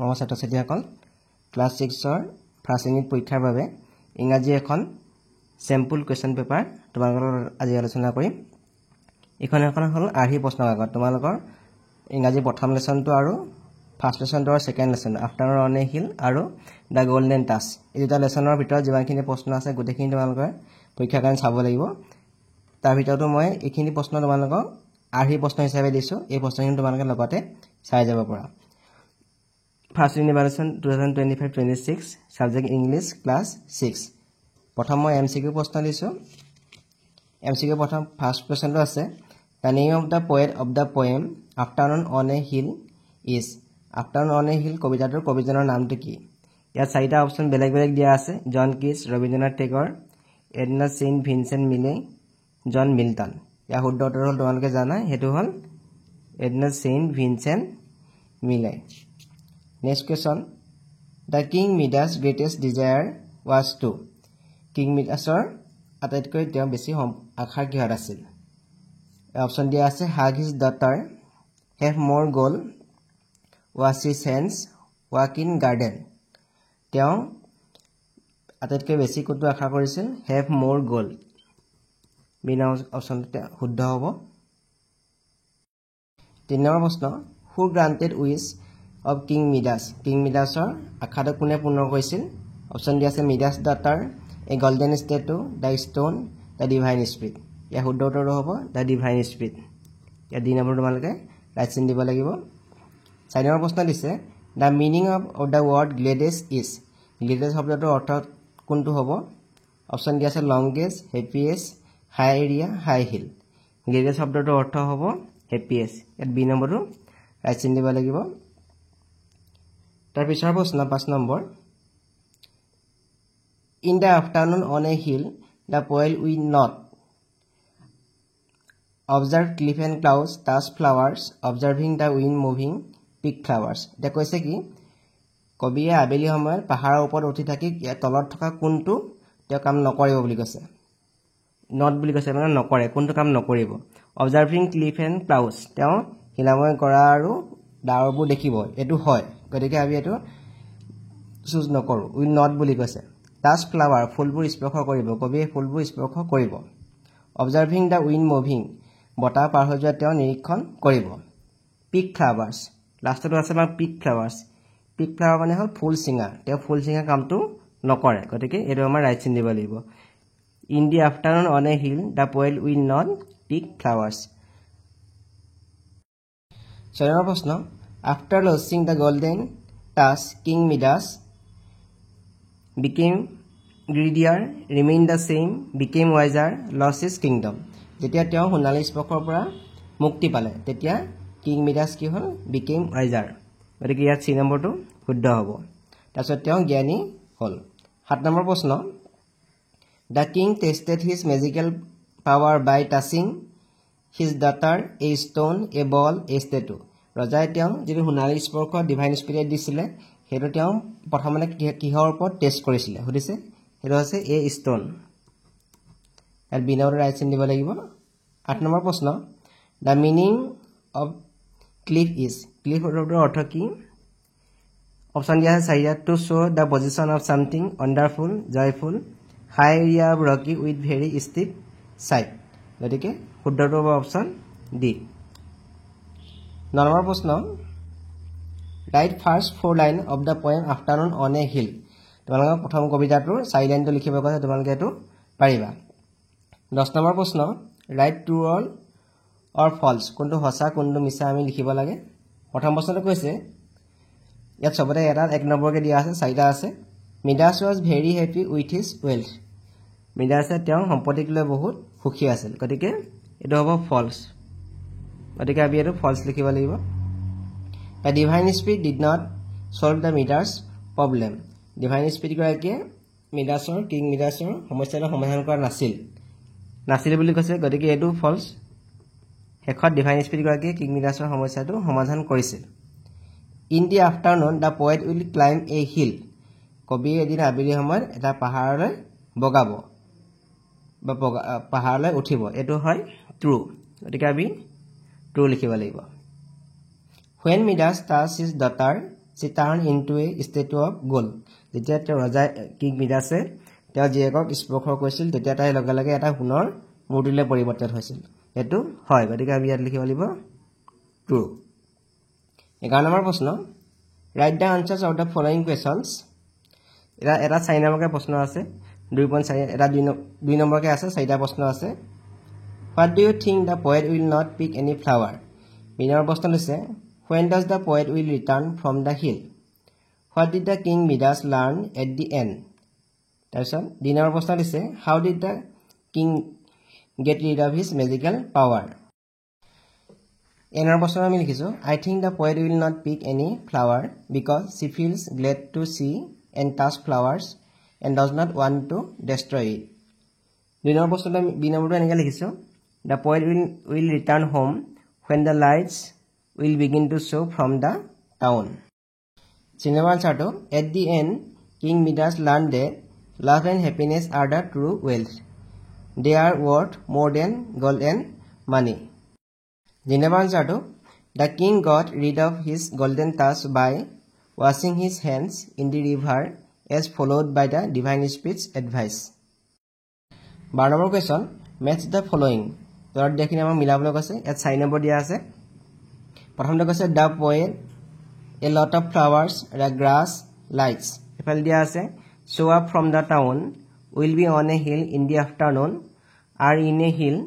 মৰমৰ ছাত্ৰ ছাত্ৰীসকল ক্লাছ 6 ফাৰ্ষ্ট ইউনিট পৰীক্ষাৰ বাবে ইংৰাজী এখন চেম্পল কুৱেশ্যন পেপাৰ তোমালোকৰ আজি আলোচনা কৰিম। এখন হ'ল আৰ্হি প্ৰশ্ন কাকত। তোমালোকৰ ইংৰাজী প্ৰথম লেসনটো আৰু ফাৰ্ষ্ট লেসনটো আৰু second lesson afternoon on a hill আৰু দা গোল্ডেন টাচ এই দুটা লেসনৰ ভিতৰত যিমানখিনি প্ৰশ্ন আছে গোটেইখিনি তোমালোকৰ পৰীক্ষাৰ কাৰণে চাব লাগিব। তাৰ ভিতৰতো মই এইখিনি প্ৰশ্ন তোমালোকক আৰ্হি প্ৰশ্ন হিচাপে দিছো। এই প্ৰশ্নখিনি তোমালোকে লগতে চাই যাব পৰা। First unit evaluation 2025-26 subject English class 6। প্ৰথম মই এমসিকিউ প্ৰশ্ন দিছো। এমসিকিউ প্ৰথম ফাৰ্ষ্ট কোৱেশ্যনটো আছে the name of the poet of the poem afternoon on a hill is. Afternoon on a hill কবিতাটোৰ কবিজনৰ নামটো কি? ইয়াত চাৰিটা অপচন বেলেগ বেলেগ দিয়া আছে। জন কিটছ, ৰবীন্দ্ৰনাথ টেগৰ, এডনা চেইণ্ট ভিনচেণ্ট মিলে, জন মিল্টন। ইয়াৰ শুদ্ধ উত্তৰ হ'ল তোমালোকে জানা, সেইটো হ'ল Edna St Vincent Millay. Next question the king Midas greatest desire was to. King মিডাছৰ আটাইতকৈ তেওঁ বেছি আশা কিহত আছিল? অপচন দিয়া আছে হাগ হিজ ডটাৰ, হেভ মোৰ গ'ল, wash his hands, walk in garden. তেওঁ আটাইতকৈ বেছি কোনটো আশা কৰিছিল? হেভ মোৰ গ'ল। বি নম্বৰ অপচনটো শুদ্ধ হ'ব। 3 নম্বৰ প্ৰশ্ন who granted wish of king Midas. King মিডাছৰ আশাটো কোনে পূৰ্ণ কৰিছিল? অপচন দিয়া আছে Midas daughter, a golden statue, the stone, the divine spirit. ইয়াৰ শুদ্ধ উত্তৰটো হ'ব দ্য ডিভাইন স্পিৰিট। ইয়াত 2 নম্বৰ তোমালোকে ৰাইট চিন দিব লাগিব। 4 নম্বৰ প্ৰশ্ন দিছে the meaning of the word gladdest is. Gladdest শব্দটোৰ অৰ্থ কোনটো হ'ব? অপচন দিয়া আছে longest, happiest, high area, high hill. Gladdest শব্দটোৰ অৰ্থ হ'ব হেপিয়েষ্ট। ইয়াত বি নম্বৰটো ৰাইট চিন দিব লাগিব। তাৰ পিছৰ প্ৰশ্ন 5 number in the afternoon on a hill the poet will not observe cliff and clouds, touch flowers, observing the wind moving, pick flowers. এতিয়া কৈছে কি কবিয়ে আবেলি সময়ত পাহাৰৰ ওপৰত উঠি থাকি তলত থকা কোনটো তেওঁ কাম নকৰিব বুলি কৈছে। নট বুলি কৈছে, মানে নকৰে, কোনটো কাম নকৰিব? অবজাৰ্ভিং ক্লিফ এণ্ড ক্লাউডছ, তেওঁ শিলাময় গৰা আৰু ডাৱৰবোৰ দেখিব, এইটো হয়, গতিকে আমি এইটো চুজ নকৰোঁ। উইল নট বুলি কৈছে। টাচ ফ্লাৱাৰ, ফুলবোৰ স্পৰ্শ কৰিব, কবিয়ে ফুলবোৰ স্পৰ্শ কৰিব। অবজাৰ্ভিং দ্য উইণ্ড মুভিং, বতাহ পাৰ হৈ যোৱা তেওঁ নিৰীক্ষণ কৰিব। পিক ফ্লাৱাৰ্ছ, লাষ্টটো আছে আমাৰ পিক ফ্লাৱাৰ্ছ। পিক ফ্লাৱাৰ মানে হ'ল ফুল চিঙা, তেওঁ ফুল চিঙা কামটো নকৰে, গতিকে এইটো আমাৰ ৰাইট চিন দিব লাগিব। In the afternoon on a hill the poet will not pick flowers. 6 number প্ৰশ্ন after losing the golden touch king Midas became greedier, remain the same, became wiser, lost his kingdom. যেতিয়া তেওঁ সোণালী স্পৰ্শৰ পৰা মুক্তি পালে তেতিয়া কিং মিডাছ কি হ'ল? Became ৱাইজাৰ। গতিকে ইয়াত 3 নম্বৰটো শুদ্ধ হ'ব। তাৰপিছত তেওঁ জ্ঞানী হ'ল। 7 নম্বৰ প্ৰশ্ন the king tested his magical power by touching his daughter, a stone, a ball, a statue. ৰজাই তেওঁ যিটো সোণালী স্পৰ্শ ডিভাইন স্পিৰিট দিছিলে সেইটো তেওঁ প্ৰথমতে কিহৰ ওপৰত টেষ্ট কৰিছিলে সুধিছে, সেইটো হৈছে এ ষ্টোন। ইয়াত বি নম্বৰ ৰাইট চিন দিব লাগিব। 8 নম্বৰ প্ৰশ্ন the meaning of cliff is. Cliff শব্দটোৰ অৰ্থ কি? অপচন দিয়া আছে চাৰিটা to show' the position of something, wonderful, joyful, high area of rocky with very steep side. গতিকে শুদ্ধটো হ'ব অপচন ডি। 9 নম্বৰ প্ৰশ্ন write first 4 line of the poem afternoon on a hill. তোমালোকক প্ৰথম কবিতাটোৰ 4 লাইনটো লিখিব কৈছে, তোমালোকে এইটো পাৰিবা। 10 নম্বৰ প্ৰশ্ন ৰাইট ট্ৰু অৰ ফল্ছ, কোনটো সঁচা কোনটো মিছা আমি লিখিব লাগে। প্ৰথম প্ৰশ্নটো কৈছে ইয়াত চবতে এটা 1 নম্বৰকৈ দিয়া আছে, 4টা আছে। Midas was very happy with his wealth. মিডাছে তেওঁৰ সম্পত্তিক লৈ বহুত সুখী আছিল, গতিকে এইটো হ'ব ফল্ছ। গতিকে আমি এইটো ফল্ছ লিখিব লাগিব। The divine spirit did not solve the Midas problem. Divine স্পিৰিটগৰাকীয়ে কিং মিডাছৰ সমস্যাটো সমাধান কৰা নাছিল বুলি কৈছে, গতিকে এইটো ফল্ছ। শেষত ডিভাইন স্পিৰিটগৰাকীয়ে কিং মিডাছৰ সমস্যাটো সমাধান কৰিছিল। In the afternoon the poet will climb a hill. কবিয়ে এদিন আবেলি সময়ত এটা পাহাৰলৈ বগাব বা পাহাৰলৈ উঠিব, এইটো হয় ট্ৰু, গতিকে আমি ট্ৰু লিখিব লাগিব। When Midas touched his daughter, she turned into a statue of gold. যেতিয়া ৰজা কিং মিডাছে তেওঁ জীয়েকক স্পৰ্শ কৰিছিল তেতিয়া তাই লগে লগে এটা সোণৰ মূৰ্তিলৈ পৰিৱৰ্তিত হৈছিল এটো হয় গতিকে আমি ইয়াত লিখিব লাগিব ট্ৰু 11 নম্বৰ প্ৰশ্ন write the answers of the following questions এটা 4 নম্বৰকে প্ৰশ্ন আছে 2.4 এটা 2 নম্বৰকে আছে 4টা প্ৰশ্ন আছে what do you think the poet will not pick any flower বিনৰ প্ৰশ্ন আছে when does the poet will return from the hill what did the king Midas learn at the end তাৰপিছত দিনৰ প্ৰশ্ন আছে how did the king get rid of his magical power এনৰ প্ৰশ্ন আমি লিখিছো I think the poet will not pick any flower because she feels glad to see and touch flowers and does not want to destroy it দিনৰ প্ৰশ্ন B নম্বৰটো এনেকৈ লিখিছো the poet will return home when the lights will begin to show from the town Cinema answer at the end King Midas learned that love and happiness are the true wealth they are worth more than gold and money Cinema answer the king got rid of his golden touch by washing his hands in the river as followed by the divine spirit's advice 12 number question match the following তোৰ দেখিনে আমাৰ মিলাবলৈ কৈছে এত 4 number দিয়া আছে প্ৰথমতে কৈছে the poet a lot of flowers the grass lights এফাল দিয়া আছে show up from the town will be on a hill in the afternoon are in a hill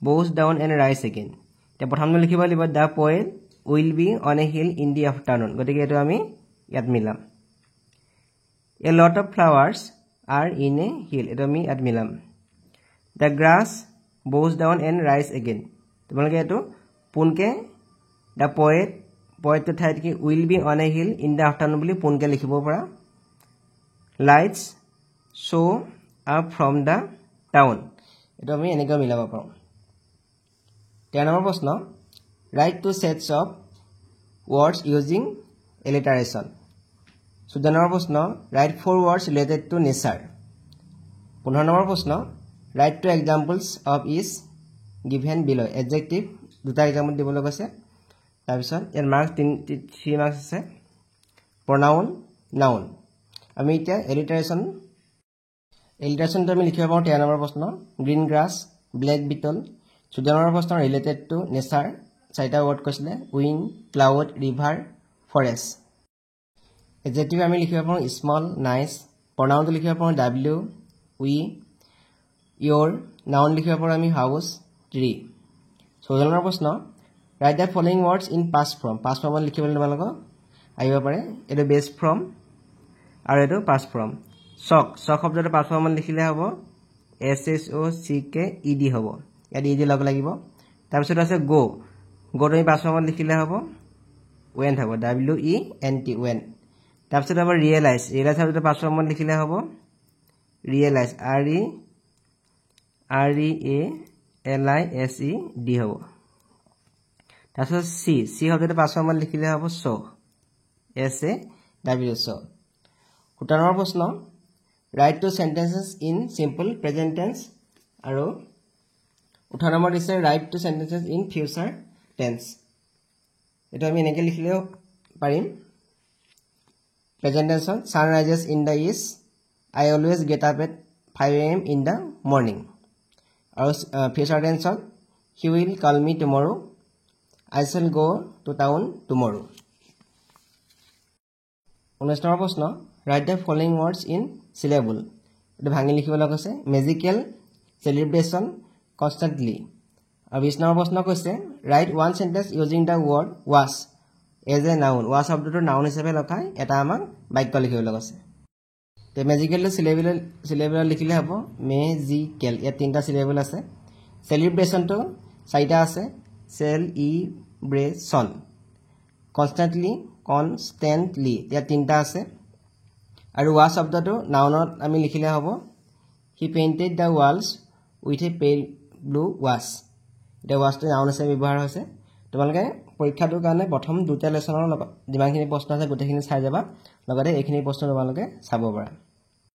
bows down and rise again তে প্ৰথমতে লিখিব লাগিব the poet will be on a hill in the afternoon গতিকে এটো আমি ইয়াত মিলাম a lot of flowers are in a hill এটো আমি ইয়াত মিলাম the grass bows down and rise again তোমালোকে এটো পুনকে the poet to ঠাইত কি will be on a hill in the afternoon বুলি পুনকে লিখিব পৰা lights show up from the town এটো আমি এনেকৈ মিলাব পাৰোঁ 10 নম্বৰ প্ৰশ্ন write two sets of words using alliteration 14 number প্ৰশ্ন write four words related to nature 15 number প্ৰশ্ন write two examples of each given below adjective দুটা এক্সাম্পল দিবলৈ কৈছে তাৰ পিছত এৰ মাৰ্কস 3 মাৰ্কস আছে pronoun noun আমি এতিয়া alliteration তো আমি লিখিব পাৰোঁ 13 নম্বৰ প্ৰশ্ন green grass black beetle 14 number প্ৰশ্ন related to nature চাৰিটা ওয়াৰ্ড কৈছিলে wind cloud river forest adjective আমি লিখিব পাৰোঁ small nice pronoun তো লিখিব পাৰোঁ w we your noun লিখিব পাৰোঁ আমি house tree 16 নম্বৰ প্ৰশ্ন write the following words in past form লিখিবলৈ তোমালোকক আহিব পাৰে এটো base from আৰু এটো past from shock শব্দটো past form লিখিলে হ'ব s h o c k e d হ'ব ইয়াত ed লগ লাগিব তাৰ পিছত আছে go তুমি past form লিখিলে হ'ব went হ'ব w e n t went তাৰ পিছত হ'ব realize শব্দটো past form লিখিলে হ'ব realize r e a l i s e d হ'ব তারপর সি শব্দটো past form লিখিলে হ'ব show s a w show 17 number প্ৰশ্ন write two sentences in simple present tense আৰু 18 নম্বৰ দিছে write two sentences in future tense এটা আমি এনেকৈ লিখিলেও পাৰিম present tense sun rises in the east I always get up at 5 a.m. in the morning আৰু future tense he will call me tomorrow I shall go to town tomorrow 19 number প্ৰশ্ন write the following words in syllable এটা ভাঙি লিখিবলৈ কৈছে magical celebration constantly আৰু 20 number প্ৰশ্ন কৈছে write one sentence using the word was as a noun was শব্দটো noun হিচাপে লখাই এটা আমাক বাক্য লিখিবলৈ কৈছে তে magical syllable লিখিলে হ'ব magical ইয়াত তিনটা syllable আছে celebration তো চাৰিটা আছে celebration constantly ইয়াত তিনটা আছে আৰু was শব্দটো নাউনত আমি লিখিলে হ'ব he painted the walls with a pale blue wash এটা was টো নাউন হিচাপে ব্যৱহাৰ হৈছে তোমালোকে পৰীক্ষাটোৰ কাৰণে প্ৰথম দুটা লেসনৰ লগত যিমানখিনি প্ৰশ্ন আছে গোটেইখিনি চাই যাবা লগতে এইখিনি প্ৰশ্ন তোমালোকে চাব পাৰা